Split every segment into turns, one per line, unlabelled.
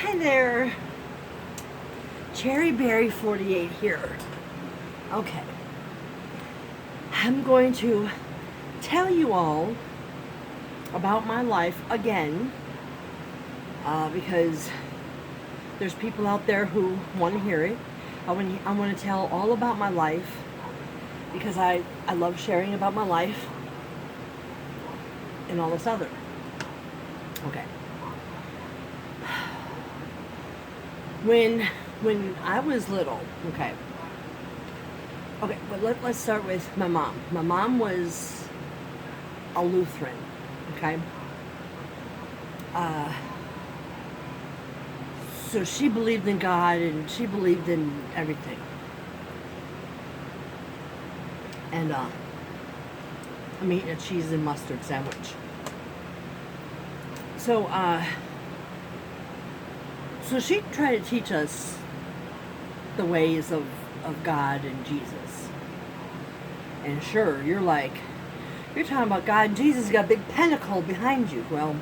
Hi there. Cherry Berry 48 here. Okay. I'm going to tell you all about my life again because there's people out there who want to hear it. I want to tell all about my life because I love sharing about my life and all this other. Okay. When I was little, okay, but let's start with my mom. My mom was a Lutheran, okay. So she believed in God and she believed in everything. And I'm eating a cheese and mustard sandwich. So she tried to teach us the ways of God and Jesus. And sure, you're talking about God and Jesus got a big pinnacle behind you. Well,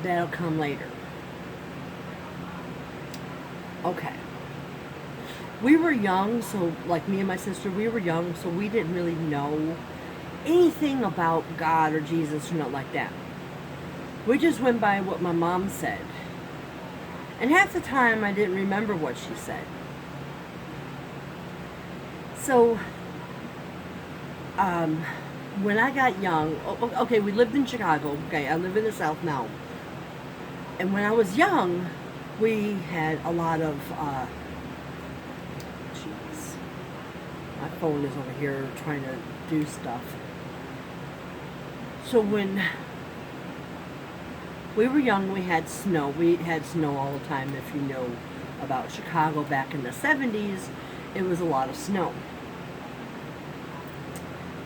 that'll come later. Okay. We were young, so like me and my sister, we were young, so we didn't really know anything about God or Jesus or nothing like that. We just went by what my mom said. And half the time I didn't remember what she said. So, when I got young, okay, we lived in Chicago. Okay, I live in the South now. And when I was young, we had a lot of, jeez, my phone is over here trying to do stuff. So when we were young, we had snow. We had snow all the time. If you know about Chicago back in the 70s, it was a lot of snow.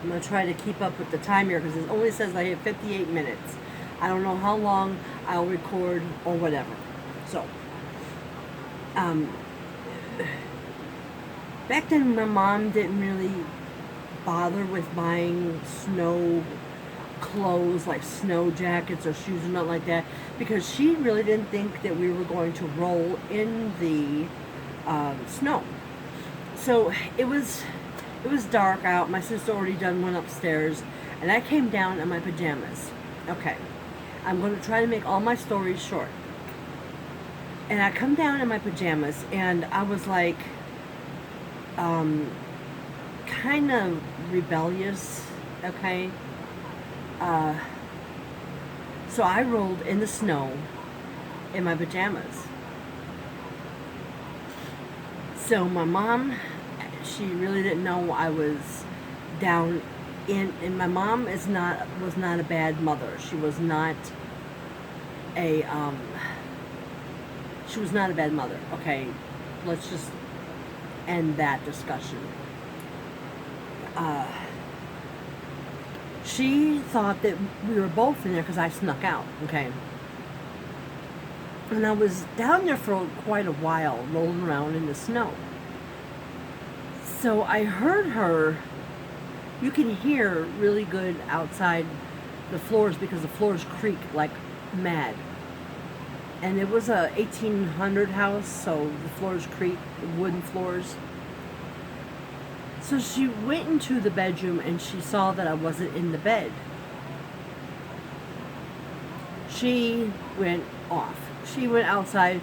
I'm going to try to keep up with the time here because it only says I have 58 minutes. I don't know how long I'll record or whatever. So, back then my mom didn't really bother with buying snow clothes like snow jackets or shoes or nothing like that because she really didn't think that we were going to roll in the snow. So it was dark out. My sister already done went upstairs and I came down in my pajamas. Okay, I'm going to try to make all my stories short. And I come down in my pajamas and I was like kind of rebellious, okay. So I rolled in the snow in my pajamas. So my mom, she really didn't know I was down in, and my mom was not a bad mother. She was not a bad mother. Okay, let's just end that discussion. She thought that we were both in there because I snuck out, okay? And I was down there for quite a while, rolling around in the snow. So I heard her, you can hear really good outside the floors because the floors creak like mad. And it was a 1800 house, so the floors creak, wooden floors. So she went into the bedroom and she saw that I wasn't in the bed. She went off. She went outside.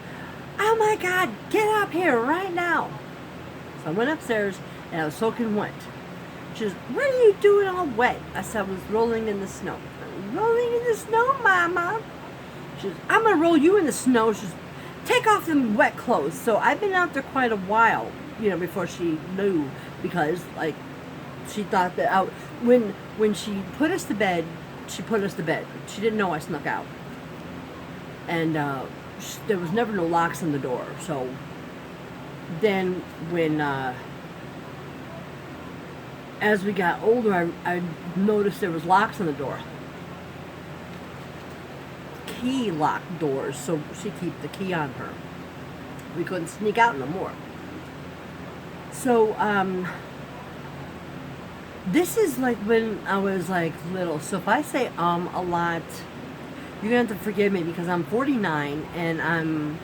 Oh my God, get up here right now. So I went upstairs and I was soaking wet. She says, what are you doing all wet? I said, I was rolling in the snow. Rolling in the snow, Mama? She says, I'm going to roll you in the snow. She says, take off them wet clothes. So I've been out there quite a while, before she knew. Because, she thought that when she put us to bed, she put us to bed. She didn't know I snuck out. And there was never no locks on the door. So then when, as we got older, I noticed there was locks on the door. Key locked doors, so she kept the key on her. We couldn't sneak out no more. So, this is like when I was little. So if I say a lot, you're gonna have to forgive me because I'm 49 and I'm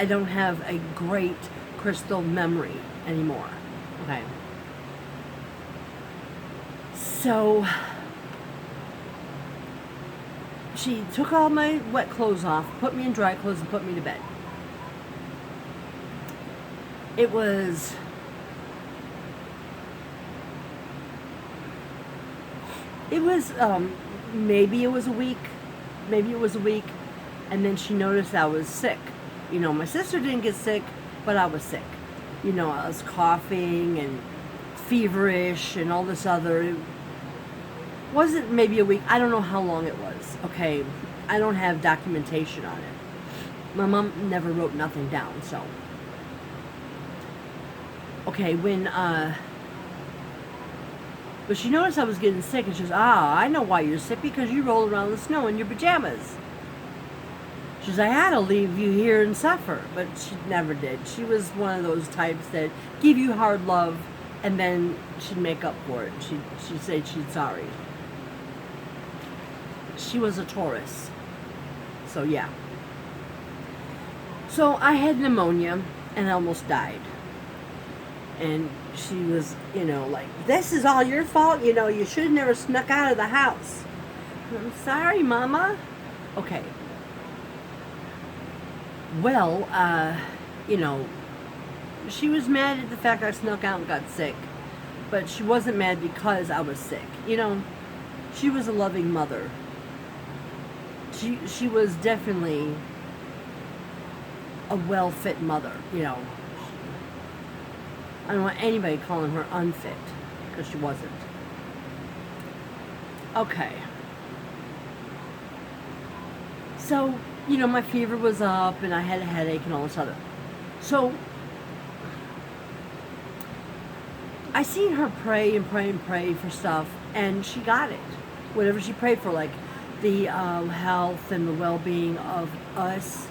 I don't have a great crystal memory anymore. Okay. So she took all my wet clothes off, put me in dry clothes, and put me to bed. It was maybe it was a week, and then she noticed I was sick. You know, my sister didn't get sick, but I was sick. You know, I was coughing and feverish and all this other. It wasn't maybe a week. I don't know how long it was. Okay, I don't have documentation on it. My mom never wrote nothing down, so. Okay, but she noticed I was getting sick, and she goes, I know why you're sick, because you roll around in the snow in your pajamas. She says, I had to leave you here and suffer, but she never did. She was one of those types that give you hard love, and then she'd make up for it. She'd say she's sorry. She was a Taurus. So, yeah. So, I had pneumonia, and I almost died. And she was, you know, like, this is all your fault. You know, you should have never snuck out of the house. I'm sorry, Mama. Okay. Well, you know, she was mad at the fact I snuck out and got sick. But she wasn't mad because I was sick. You know, she was a loving mother. She was definitely a well-fit mother, you know. I don't want anybody calling her unfit, because she wasn't. Okay. So, you know, my fever was up, and I had a headache and all this other. So, I seen her pray and pray and pray for stuff, and she got it. Whatever she prayed for, like the health and the well-being of us,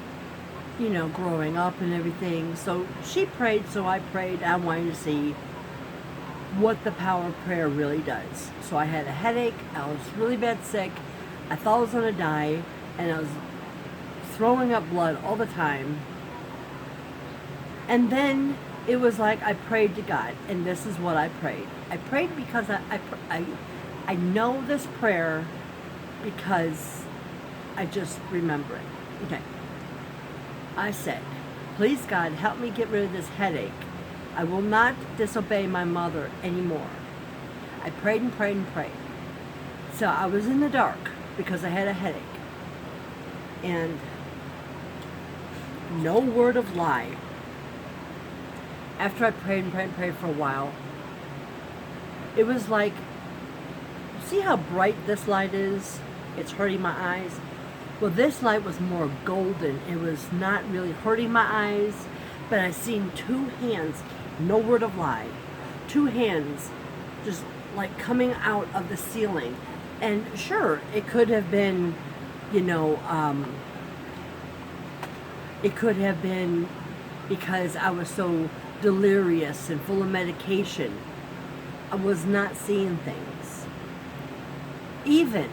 you know, growing up and everything. So she prayed, so I prayed. I wanted to see what the power of prayer really does. So I had a headache. I was really bad sick. I thought I was going to die, and I was throwing up blood all the time. And then it was like I prayed to God, and this is what I prayed. I prayed because I know this prayer because I just remember it. Okay. I said, please God, help me get rid of this headache. I will not disobey my mother anymore. I prayed and prayed and prayed. So I was in the dark because I had a headache. And no word of lie. After I prayed and prayed and prayed for a while, it was like, see how bright this light is? It's hurting my eyes. Well, this light was more golden. It was not really hurting my eyes, but I seen two hands, no word of lie, two hands just like coming out of the ceiling. And sure, it could have been, you know, it could have been because I was so delirious and full of medication. I was not seeing things. Even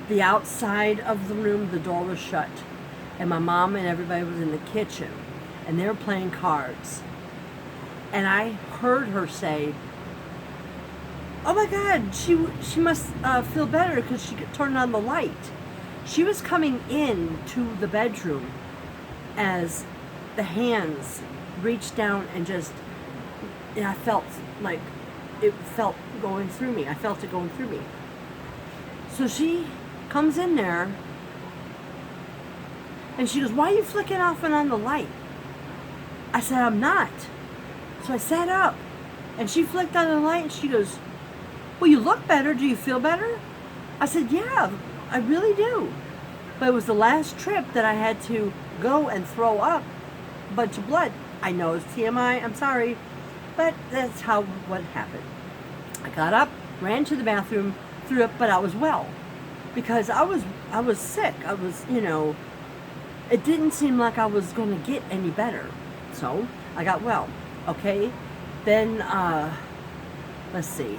the outside of the room, the door was shut, and my mom and everybody was in the kitchen, and they were playing cards. And I heard her say, oh my God, she must feel better because she could turn on the light. She was coming in to the bedroom as the hands reached down and just, and I felt like it felt going through me. I felt it going through me. So she comes in there, and she goes, why are you flicking off and on the light? I said, I'm not. So I sat up, and she flicked on the light, and she goes, well, you look better. Do you feel better? I said, yeah, I really do. But it was the last trip that I had to go and throw up a bunch of blood. I know it's TMI, I'm sorry, but that's what happened. I got up, ran to the bathroom, threw up, but I was well. Because I was sick. I was, you know, it didn't seem like I was going to get any better. So I got well. Okay. Then, let's see.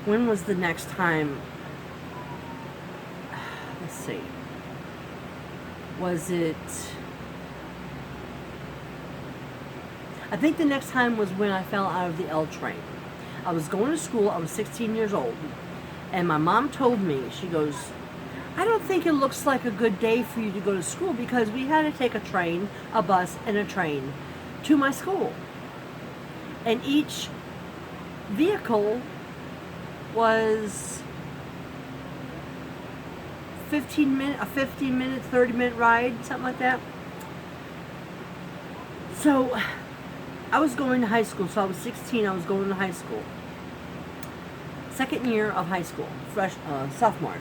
When was the next time? Let's see. Was it I think the next time was when I fell out of the L train. I was going to school. I was 16 years old. And my mom told me, she goes, I don't think it looks like a good day for you to go to school because we had to take a train, a bus, and a train to my school. And each vehicle was a 15-minute, 30-minute ride, something like that. So I was going to high school. So I was 16. I was going to high school. Second year of high school, sophomore.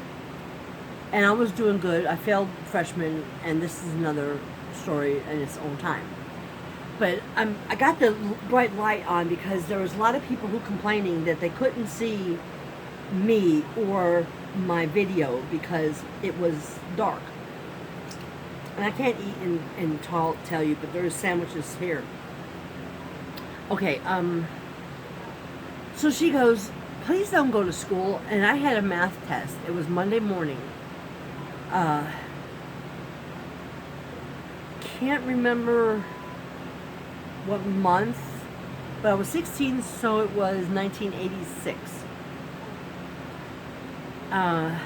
And I was doing good. I failed freshman, and this is another story in its own time. But I got the bright light on because there was a lot of people who complaining that they couldn't see me or my video because it was dark. And I can't eat and tell you, but there's sandwiches here. Okay, so she goes, please don't go to school. And I had a math test. It was Monday morning. Can't remember what month, but I was 16, so it was 1986. I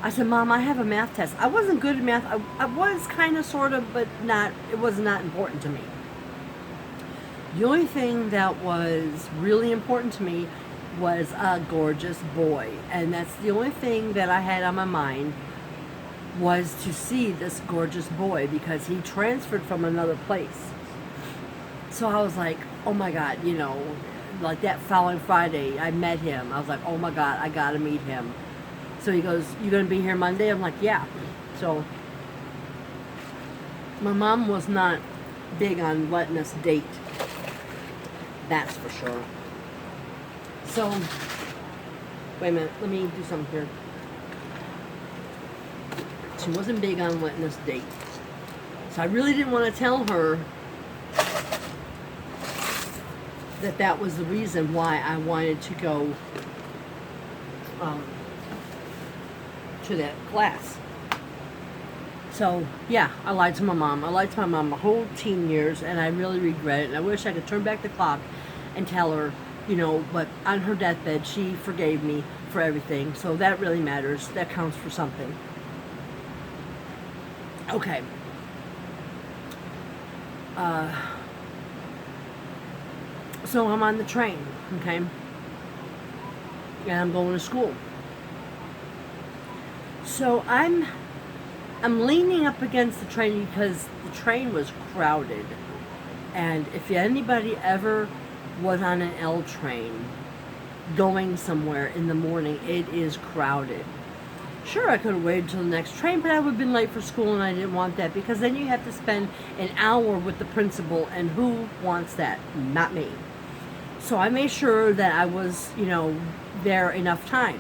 said, Mom, I have a math test. I wasn't good at math. I was kind of, sort of, but not. It was not important to me. The only thing that was really important to me was a gorgeous boy. And that's the only thing that I had on my mind, was to see this gorgeous boy because he transferred from another place. So I was like, oh my God, you know, like that following Friday, I met him. I was like, oh my God, I gotta meet him. So he goes, you gonna be here Monday? I'm like, yeah. So my mom was not big on letting us date. That's for sure. So, wait a minute, let me do something here. She wasn't big on letting us date. So I really didn't want to tell her that that was the reason why I wanted to go to that class. So, yeah, I lied to my mom. I lied to my mom my whole teen years, and I really regret it. And I wish I could turn back the clock and tell her, you know, but on her deathbed, she forgave me for everything. So that really matters. That counts for something. Okay. So I'm on the train, okay? And I'm going to school. So I'm leaning up against the train because the train was crowded. And if anybody ever was on an L train going somewhere in the morning, it is crowded. Sure, I could have waited till the next train, but I would have been late for school, and I didn't want that because then you have to spend an hour with the principal, and who wants that? Not me. So I made sure that I was, you know, there enough time.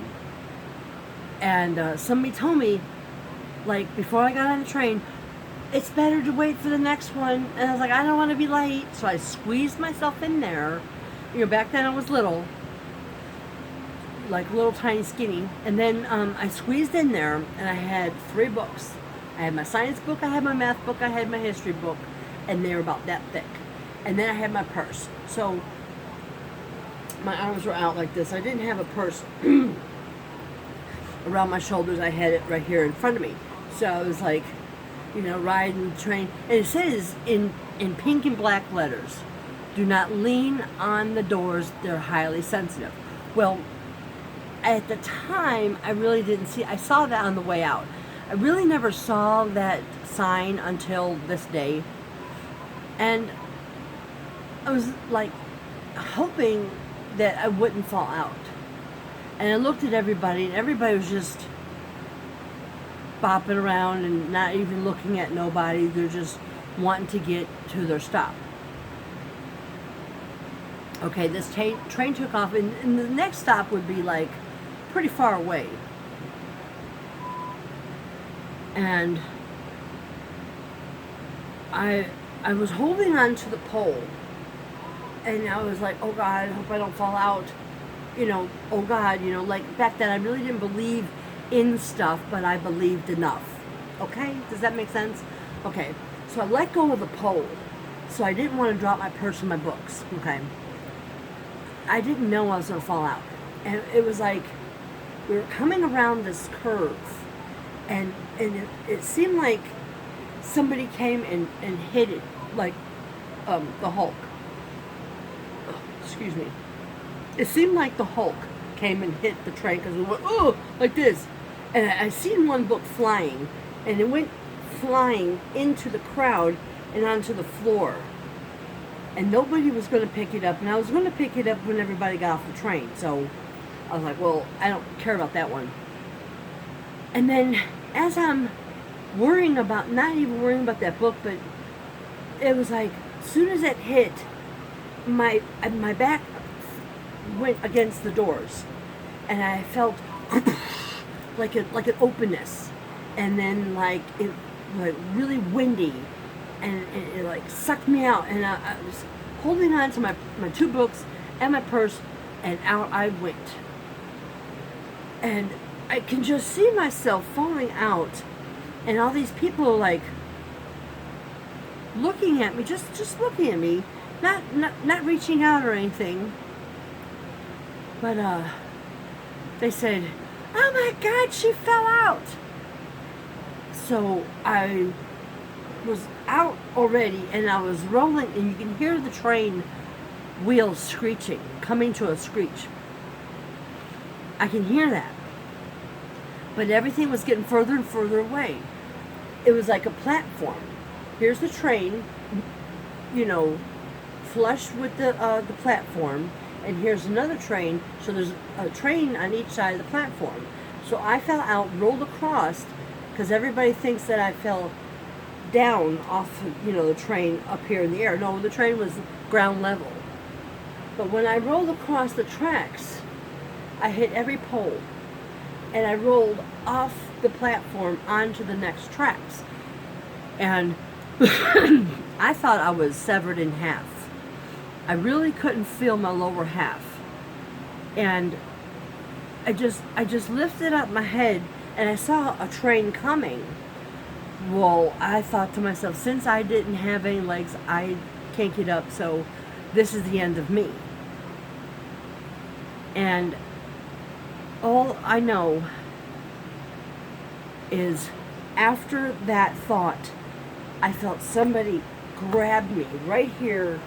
And somebody told me, like, before I got on the train, it's better to wait for the next one. And I was like, I don't want to be late. So I squeezed myself in there. You know, back then I was little. Like little tiny skinny. And then I squeezed in there and I had 3 books. I had my science book, I had my math book, I had my history book. And they were about that thick. And then I had my purse. So my arms were out like this. I didn't have a purse around my shoulders. I had it right here in front of me. So I was like, you know, riding the train. And it says in pink and black letters, do not lean on the doors. They're highly sensitive. Well, at the time, I really didn't see. I saw that on the way out. I really never saw that sign until this day. And I was like hoping that I wouldn't fall out. And I looked at everybody, and everybody was just bopping around and not even looking at nobody. They're just wanting to get to their stop. Okay, this train took off, and the next stop would be like pretty far away. And I was holding on to the pole, and I was like, oh God, I hope I don't fall out. You know, oh God, you know, like back then I really didn't believe in stuff, but I believed enough. Okay, does that make sense? Okay, so I let go of the pole, So I didn't want to drop my purse and my books, okay? I didn't know I was going to fall out. And it was like we were coming around this curve, and it seemed like somebody came and hit it, like the Hulk. Excuse me. It seemed like the Hulk came and hit the train because it went, oh, like this. And I seen one book flying, and it went flying into the crowd and onto the floor. And nobody was going to pick it up. And I was going to pick it up when everybody got off the train. So I was like, well, I don't care about that one. And then as I'm worrying about, not even worrying about that book, but it was like, as soon as it hit, my back went against the doors. And I felt like an openness. And then like it like really windy. And it like sucked me out, and I was holding on to my two books and my purse, and out I went. And I can just see myself falling out, and all these people like looking at me, just looking at me, not reaching out or anything. But they said, "Oh my God, she fell out." So I was out already, and I was rolling, and you can hear the train wheels screeching, coming to a screech. I can hear that. But everything was getting further and further away. It was like a platform. Here's the train, you know, flush with the platform, and here's another train, so there's a train on each side of the platform. So I fell out, rolled across, because everybody thinks that I fell down off, you know, the train up here in the air. No, the train was ground level. But when I rolled across the tracks, I hit every pole, and I rolled off the platform onto the next tracks. And I thought I was severed in half. I really couldn't feel my lower half. And I just lifted up my head, and I saw a train coming. Well, I thought to myself, since I didn't have any legs, I can't get up, so this is the end of me. And all I know is after that thought, I felt somebody grab me right here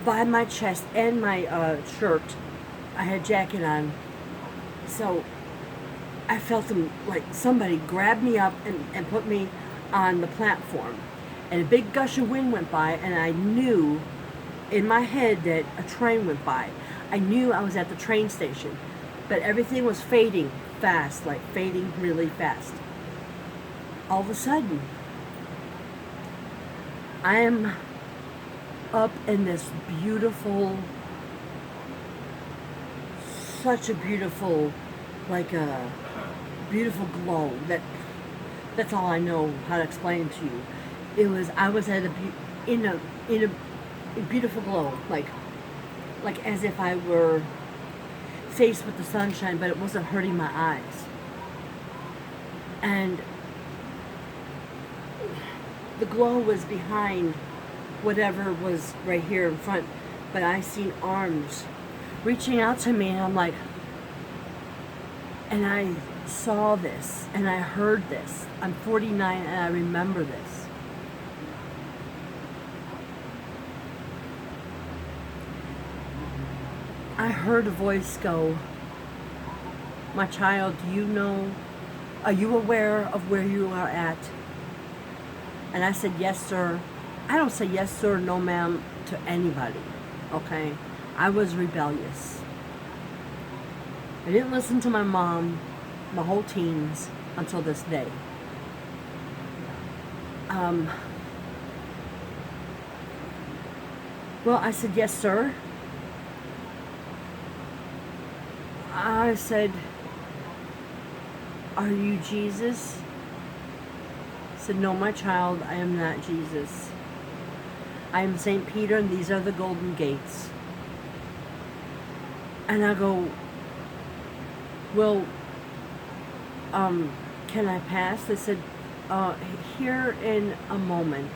by my chest and my shirt. I had a jacket on. So I felt them, like somebody grabbed me up and put me on the platform. And a big gush of wind went by, and I knew in my head that a train went by. I knew I was at the train station, but everything was fading fast, like fading really fast. All of a sudden, I am up in this beautiful, such a beautiful, like a beautiful glow. That's all I know how to explain it to you. I was at in a beautiful glow, like as if I were faced with the sunshine, but it wasn't hurting my eyes. And the glow was behind whatever was right here in front, but I seen arms reaching out to me, and I'm like, and I saw this, and I heard this. I'm 49, and I remember this. I heard a voice go, "My child, do you know, are you aware of where you are at?" And I said, "Yes, sir." I don't say yes, sir, no, ma'am to anybody, okay? I was rebellious. I didn't listen to my mom my whole teens until this day. Well, I said, "Yes, sir." I said, "Are you Jesus?" He said, "No, my child, I am not Jesus. I am St. Peter, and these are the golden gates." And I go, "Well, can I pass?" They said, "Here in a moment."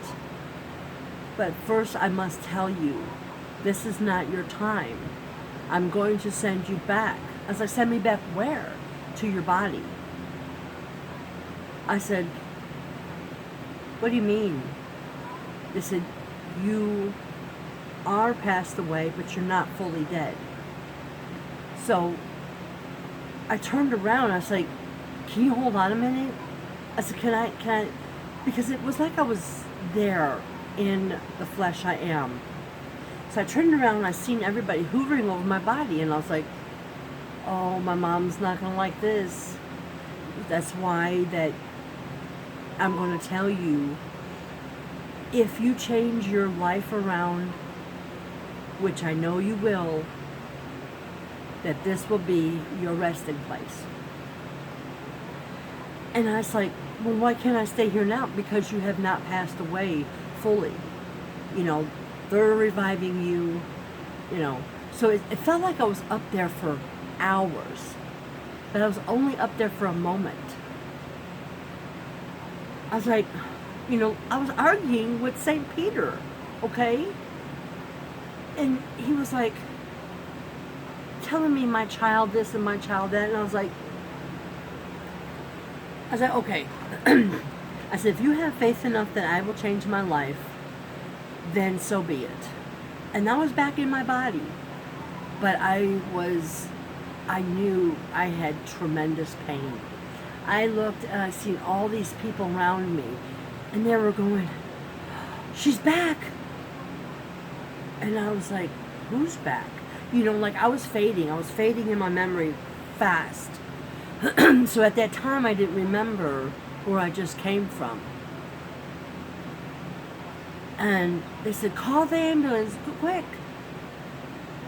But first I must tell you, this is not your time. I'm going to send you back. I was like, send me back where? To your body. I said, what do you mean? They said, you are passed away, but you're not fully dead. So I turned around. I was like, can you hold on a minute? I said, can I? Because it was like I was there in the flesh I am. So I turned around and I seen everybody hoovering over my body, and I was like, oh, my mom's not going to like this. That's why that I'm going to tell you, if you change your life around, which I know you will, that this will be your resting place. And I was like, well, why can't I stay here now? Because you have not passed away fully. You know, they're reviving you, you know. So it felt like I was up there for hours, but I was only up there for a moment. I was like, you know, I was arguing with St. Peter, okay? And he was like, telling me my child this and my child that, and I was like, okay. I said, if you have faith enough that I will change my life, then so be it. And I was back in my body, but I knew I had tremendous pain. I looked and I seen all these people around me, and they were going, she's back. And I was like, who's back? You know, like I was fading in my memory fast. So at that time I didn't remember where I just came from. And they said, call the ambulance, quick.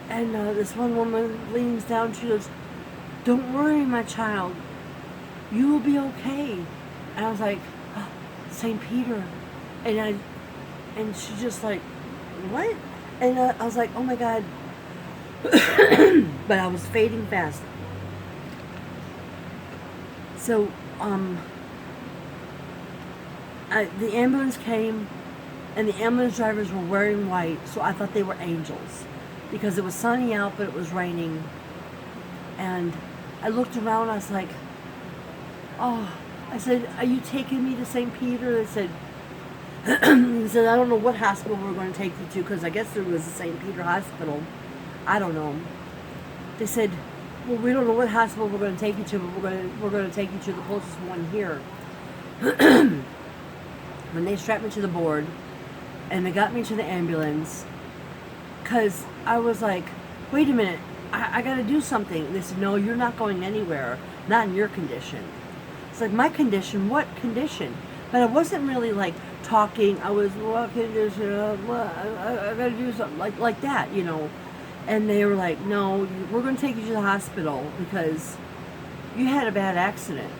And this one woman leans down, she goes, don't worry, my child, you will be okay. And I was like, oh, St. Peter. And she just like, what? And I was like, oh my God. But I was fading fast. So, the ambulance came, and the ambulance drivers were wearing white, so I thought they were angels, because it was sunny out, but it was raining. And I looked around, I was like, oh, I said, are you taking me to St. Peter? They said, he said, I don't know what hospital we're going to take you to, because I guess there was a St. Peter hospital. I don't know. They said, well, we don't know what hospital we're going to take you to, but we're going to take you to the closest one here. When they strapped me to the board, and they got me to the ambulance, because I was like, wait a minute, I got to do something. They said, no, you're not going anywhere, not in your condition. It's like, my condition? What condition? But I wasn't really like talking. I was, what condition? I got to do something like that, you know. And they were like, no, we're going to take you to the hospital because you had a bad accident.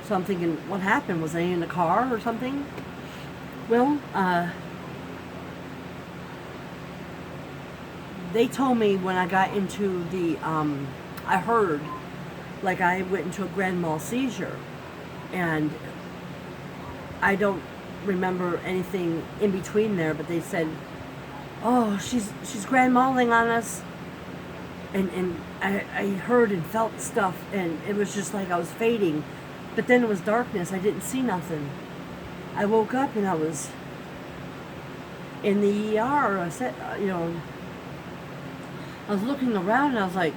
So I'm thinking, what happened? Was I in the car or something? Well, they told me when I got into the, I heard, like I went into a grand mal seizure. And I don't remember anything in between there, but they said, oh, she's grand maling on us. And I heard and felt stuff, and it was just like I was fading. But then it was darkness. I didn't see nothing. I woke up and I was in the ER. I said, you know, I was looking around and I was like,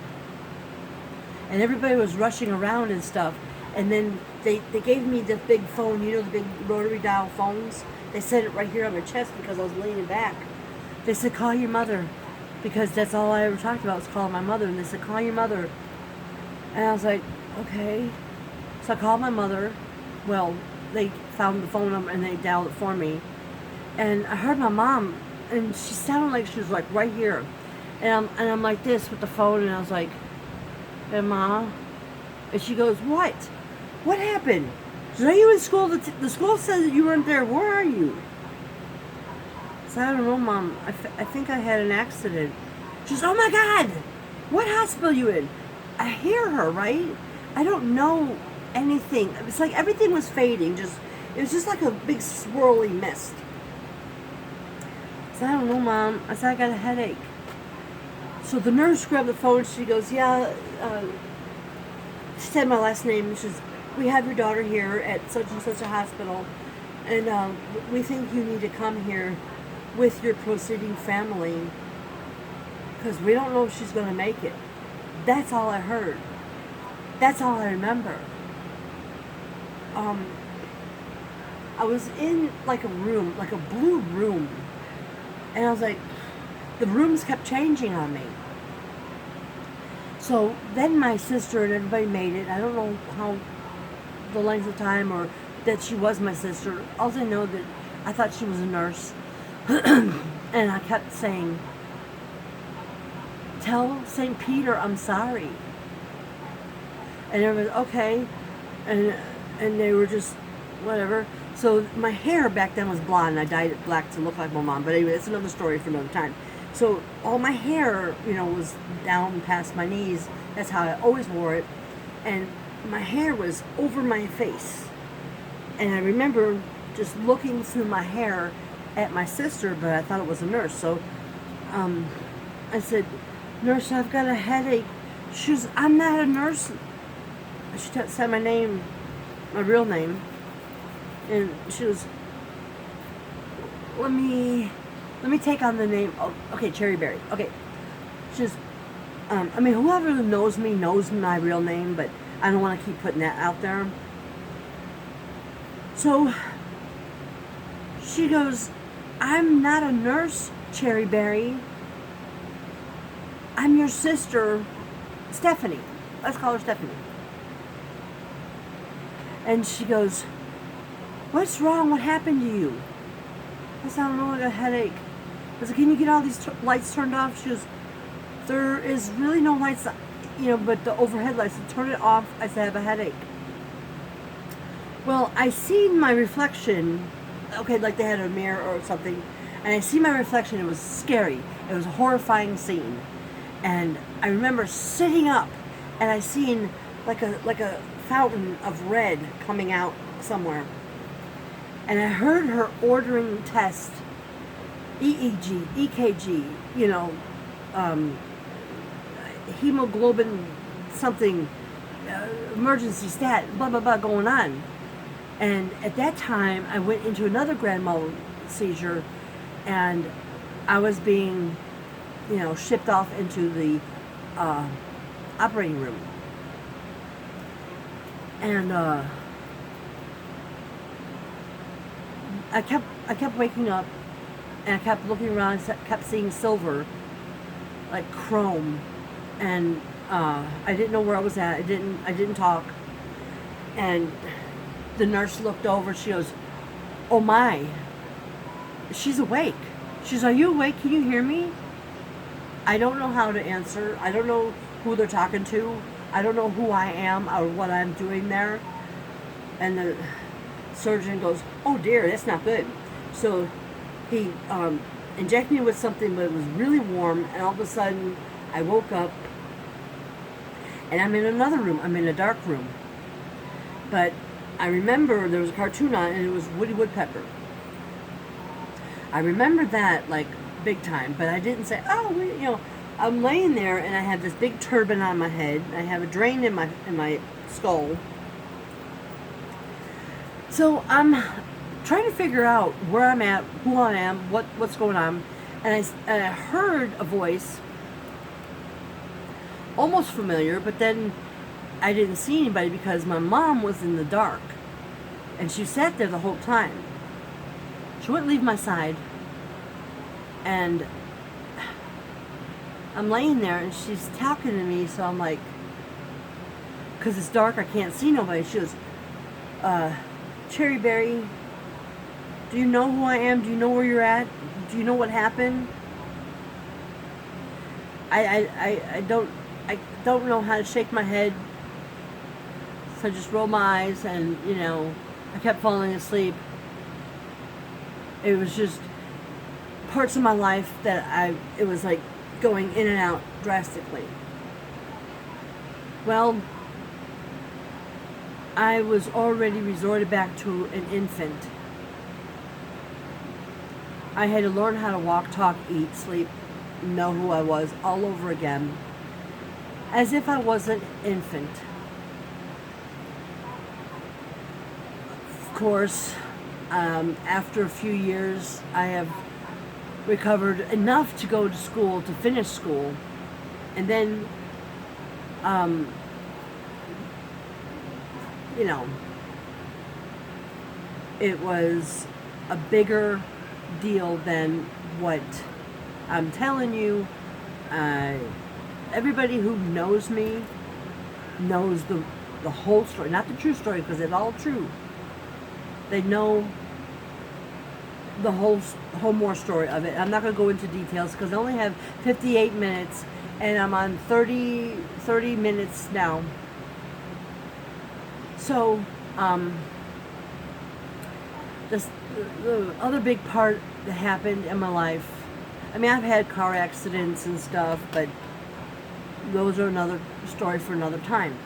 and everybody was rushing around and stuff. And then they gave me the big phone, you know, the big rotary dial phones. They set it right here on my chest because I was leaning back. They said, call your mother, because that's all I ever talked about was calling my mother. And they said, call your mother. And I was like, okay. So I called my mother. Well, they found the phone number and they dialed it for me. And I heard my mom, and she sounded like she was like right here. And I'm like this with the phone, and I was like, hey, Ma. And she goes, what? What happened? So are you in school? The school says that you weren't there. Where are you? So I don't know, Mom. I think I had an accident. She says, oh my God, what hospital are you in? I hear her, right? I don't know anything. It's like everything was fading. It was just like a big swirly mist. I said, I don't know, Mom. I said, I got a headache. So the nurse grabbed the phone. She goes, yeah, she said my last name. She says, we have your daughter here at such and such a hospital, and we think you need to come here with your proceeding family because we don't know if she's going to make it. That's all I heard. That's all I remember. I was in like a room, like a blue room, and I was like, the rooms kept changing on me. So then my sister and everybody made it. I don't know how the length of time or that she was my sister. All I know that I thought she was a nurse. And I kept saying, tell St. Peter I'm sorry. And everybody was okay. And they were just whatever. So my hair back then was blonde. I dyed it black to look like my mom. But anyway, it's another story for another time. So all my hair, was down past my knees. That's how I always wore it. And my hair was over my face. And I remember just looking through my hair at my sister, but I thought it was a nurse. So I said, Nurse, I've got a headache. She goes, I'm not a nurse. She said my name, my real name. And she goes, let me take on the name. Oh, okay, Cherryberry. Okay. She goes, whoever knows me knows my real name, but I don't want to keep putting that out there. So she goes, I'm not a nurse, Cherryberry. I'm your sister, Stephanie. Let's call her Stephanie. And she goes, what's wrong? What happened to you? I said, I don't know, I got a headache. I said, can you get all these lights turned off? She goes, there is really no lights, but the overhead lights. So turn it off. I said, I have a headache. Well, I seen my reflection, okay, like they had a mirror or something, and I see my reflection. It was scary. It was a horrifying scene. And I remember sitting up, and I seen like a fountain of red coming out somewhere. And I heard her ordering tests, EEG, EKG, hemoglobin something, emergency stat, blah, blah, blah, going on. And at that time, I went into another grand mal seizure, and I was being, shipped off into the operating room. And I kept waking up, and I kept looking around, kept seeing silver, like chrome, and I didn't know where I was at. I didn't talk. And the nurse looked over. She goes, "Oh my, she's awake." She's, "Are you awake? Can you hear me?" I don't know how to answer. I don't know who they're talking to. I don't know who I am or what I'm doing there. And the surgeon goes, "Oh dear, that's not good." So he injected me with something, but it was really warm, and all of a sudden I woke up, and I'm in another room. I'm in a dark room. But I remember there was a cartoon on, and it was Woody Woodpecker. I remember that like big time, but I didn't say, "Oh, I'm laying there, and I have this big turban on my head. I have a drain in my skull." So I'm trying to figure out where I'm at, who I am, what's going on, and I heard a voice, almost familiar, but then I didn't see anybody because my mom was in the dark, and she sat there the whole time. She wouldn't leave my side, and I'm laying there, and she's talking to me, so I'm like, because it's dark, I can't see nobody. She goes, "Cherryberry, do you know who I am? Do you know where you're at? Do you know what happened?" I don't know how to shake my head, so I just roll my eyes, and I kept falling asleep. It was just parts of my life that it was like going in and out drastically. Well, I was already resorted back to an infant. I had to learn how to walk, talk, eat, sleep, know who I was all over again, as if I was an infant. Of course, after a few years, I have recovered enough to go to school, to finish school, and then, you know, it was a bigger deal than what I'm telling you. Everybody who knows me knows the whole story, not the true story, because it's all true. They know the whole more story of it. I'm not going to go into details because I only have 58 minutes and I'm on 30 minutes now. So, the other big part that happened in my life, I mean, I've had car accidents and stuff, but those are another story for another time.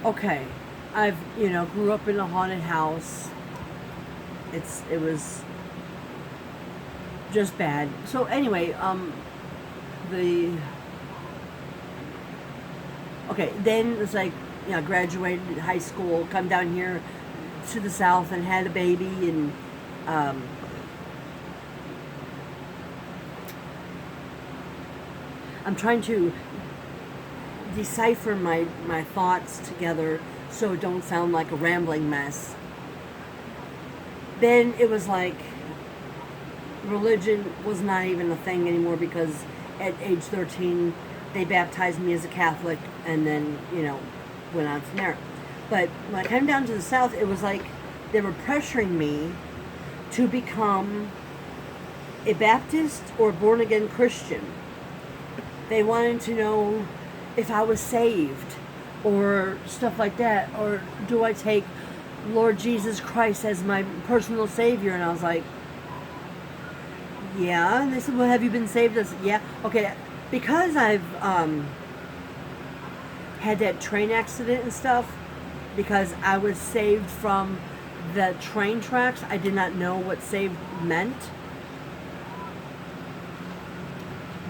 Okay, I've, grew up in a haunted house. It was just bad. So anyway, then it's like, graduated high school, come down here to the South and had a baby, and I'm trying to decipher my thoughts together so it don't sound like a rambling mess. Then it was like religion was not even a thing anymore, because at age 13 they baptized me as a Catholic, and then went on from there. But when I came down to the South, it was like they were pressuring me to become a Baptist or born again Christian. They wanted to know if I was saved or stuff like that, or do I take Lord Jesus Christ as my personal Savior? And I was like, yeah. And they said, well, have you been saved? I said, yeah. Okay, because I've had that train accident and stuff, because I was saved from the train tracks, I did not know what saved meant.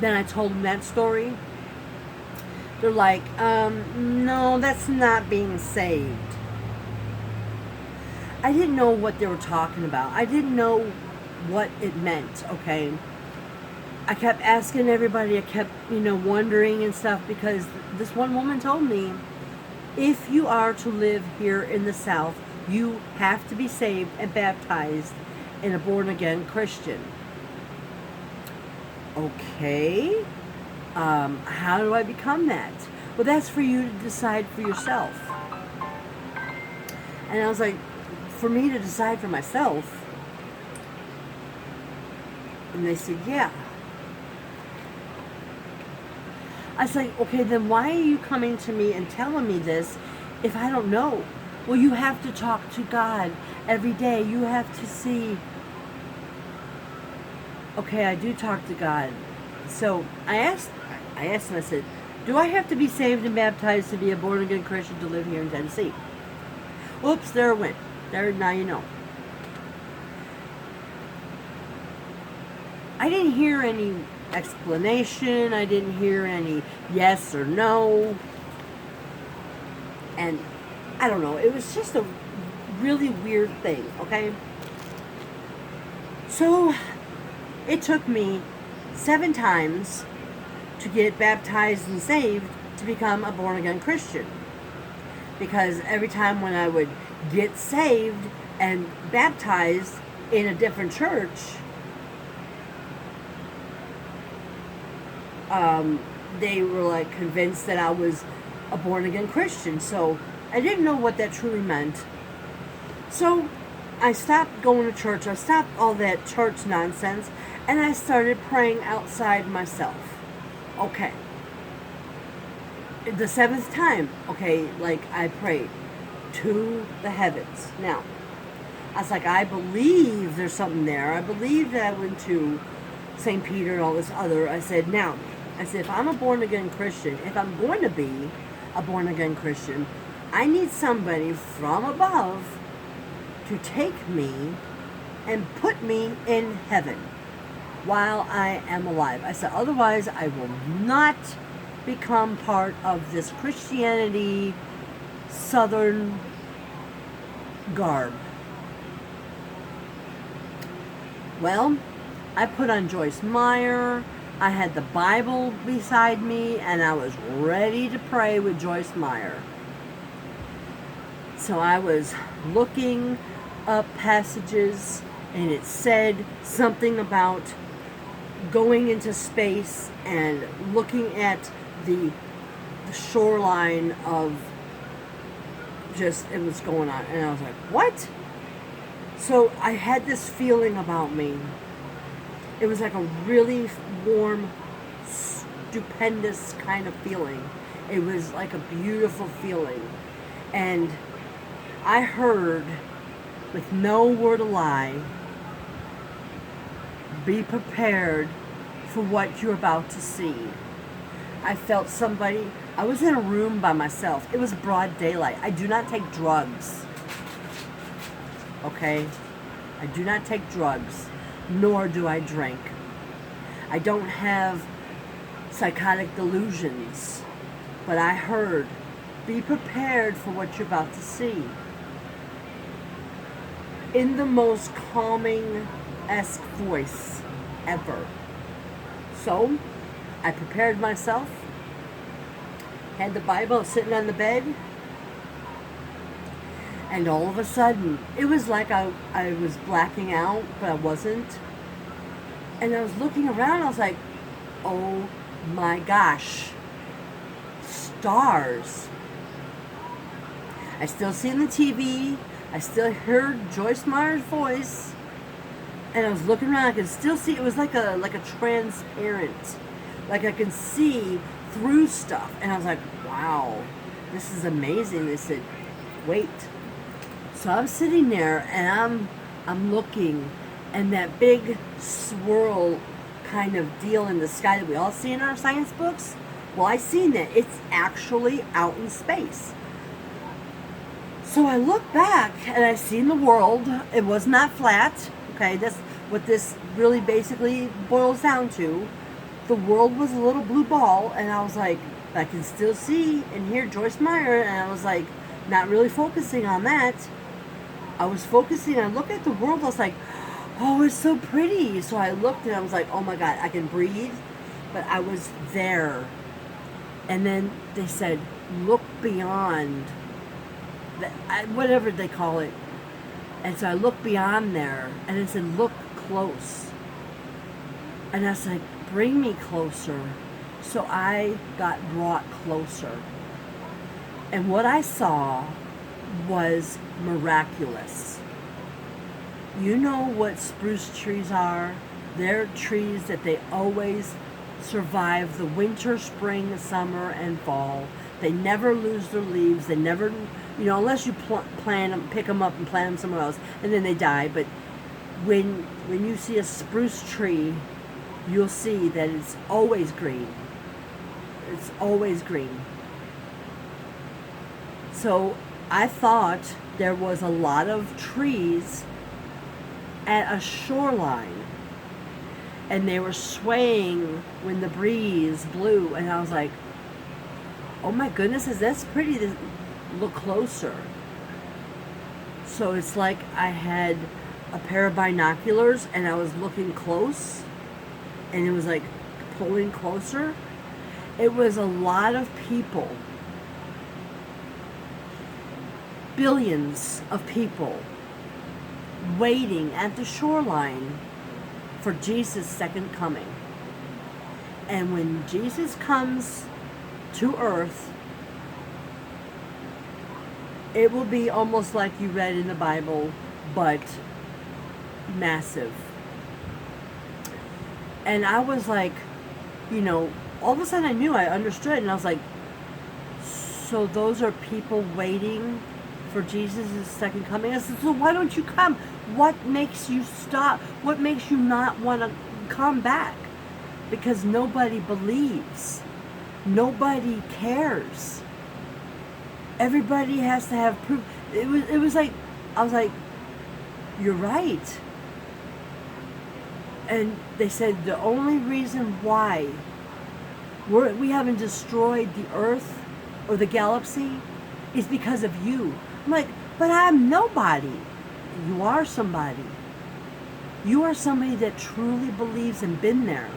Then I told them that story. They're like, no, that's not being saved. I didn't know what they were talking about. I didn't know what it meant, okay? I kept asking everybody. I kept, wondering and stuff, because this one woman told me, if you are to live here in the South, you have to be saved and baptized in a born-again Christian. Okay, how do I become that? Well, that's for you to decide for yourself. And I was like, for me to decide for myself? And they said, yeah. I was like, okay, then why are you coming to me and telling me this if I don't know? Well, you have to talk to God every day. You have to see. Okay, I do talk to God. So I asked him, I said, do I have to be saved and baptized to be a born-again Christian to live here in Tennessee? Oops, there it went. There, now you know. I didn't hear any explanation. I didn't hear any yes or no. And I don't know. It was just a really weird thing, okay? So it took me 7 times to get baptized and saved to become a born-again Christian. Because every time when I would get saved and baptized in a different church, they were like convinced that I was a born-again Christian. So I didn't know what that truly meant. So I stopped going to church. I stopped all that church nonsense, and I started praying outside myself. Okay. The 7th time, okay, like I prayed to the heavens. Now, I was like, I believe there's something there. I believe that I went to St. Peter and all this other. I said, if I'm a born-again Christian, if I'm going to be a born-again Christian, I need somebody from above to take me and put me in heaven while I am alive. I said, otherwise I will not become part of this Christianity Southern garb. Well, I put on Joyce Meyer. I had the Bible beside me, and I was ready to pray with Joyce Meyer. So I was looking up passages, and it said something about going into space and looking at the shoreline of just, it was going on. And I was like, what? So I had this feeling about me. It was like a really warm, stupendous kind of feeling. It was like a beautiful feeling. And I heard, with no word of lie, be prepared for what you're about to see. I felt somebody, I was in a room by myself. It was broad daylight. I do not take drugs. Okay? I do not take drugs, nor do I drink. I don't have psychotic delusions. But I heard, be prepared for what you're about to see. In the most calming-esque voice ever. So, I prepared myself, had the Bible sitting on the bed, and all of a sudden, it was like I was blacking out, but I wasn't. And I was looking around, I was like, oh my gosh, stars. I still seen the TV, I still heard Joyce Meyer's voice, and I was looking around, I could still see, it was like a transparent, like I could see through stuff. And I was like, wow, this is amazing. They said, wait. So I'm sitting there and I'm looking, and that big swirl kind of deal in the sky that we all see in our science books, well, I seen that. It's actually out in space. So I look back and I seen the world. It was not flat. Okay, that's what this really basically boils down to. The world was a little blue ball, and I was like, I can still see and hear Joyce Meyer, and I was like, not really focusing on that. I was focusing, I looked at the world, I was like, oh, it's so pretty. So I looked and I was like, oh my God, I can breathe. But I was there. And then they said, look beyond, whatever they call it. And so I looked beyond there, and it said, look close. And I was like, bring me closer. So I got brought closer. And what I saw was miraculous. You know what spruce trees are? They're trees that they always survive the winter, spring, summer, and fall. They never lose their leaves. They never, unless you plant them, pick them up and plant them somewhere else, and then they die. But when you see a spruce tree, you'll see that it's always green. It's always green. So I thought there was a lot of trees at a shoreline, and they were swaying when the breeze blew, and I was like, oh my goodness, that's pretty to look closer. So it's like I had a pair of binoculars and I was looking close, and it was like pulling closer. It was a lot of people, billions of people, waiting at the shoreline for Jesus' second coming. And when Jesus comes to earth, it will be almost like you read in the Bible, but massive. And I was like, all of a sudden I knew, I understood, and I was like, so those are people waiting for Jesus' second coming? I said, so why don't you come? What makes you stop? What makes you not want to come back? Because nobody believes. Nobody cares. Everybody has to have proof. It was like, I was like, you're right. And they said the only reason why we haven't destroyed the Earth or the galaxy is because of you. I'm like, but I'm nobody. You are somebody. You are somebody that truly believes and been there.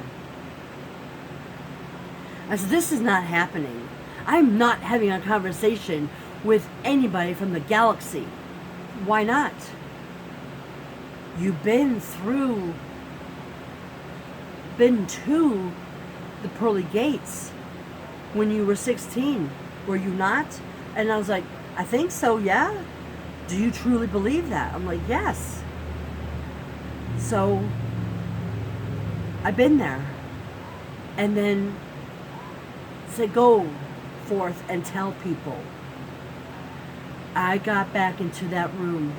I said, this is not happening. I'm not having a conversation with anybody from the galaxy. Why not? You've been to the pearly gates when you were 16. Were you not? And I was like, I think so, yeah. Do you truly believe that? I'm like, yes. So I've been there. And then said, go forth and tell people. I got back into that room.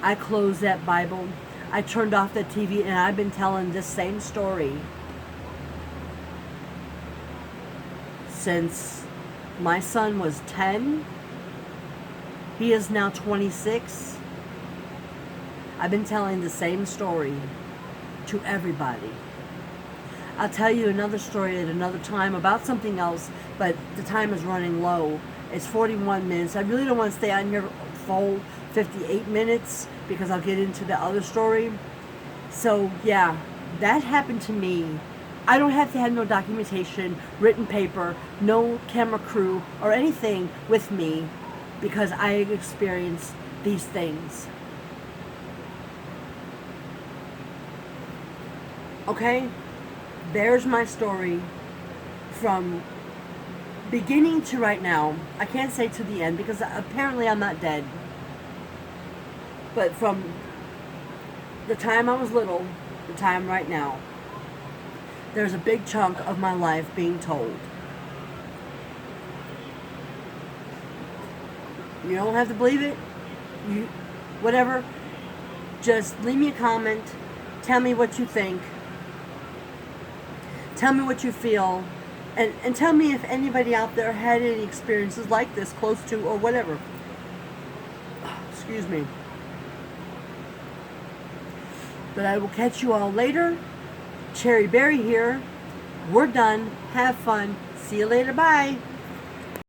I closed that Bible. I turned off the TV, and I've been telling this same story since my son was 10. He is now 26. I've been telling the same story to everybody. I'll tell you another story at another time about something else, but the time is running low. It's 41 minutes. I really don't want to stay on here full 58 minutes because I'll get into the other story. So yeah, that happened to me. I don't have to have no documentation, written paper, no camera crew or anything with me because I experienced these things. Okay? There's my story from beginning to right now. I can't say to the end because apparently I'm not dead. But from the time I was little, the time right now, there's a big chunk of my life being told. You don't have to believe it. You, whatever. Just leave me a comment. Tell me what you think. Tell me what you feel. And tell me if anybody out there had any experiences like this, close to, or whatever. Excuse me. But I will catch you all later. Cherry Berry here. We're done. Have fun. See you later. Bye.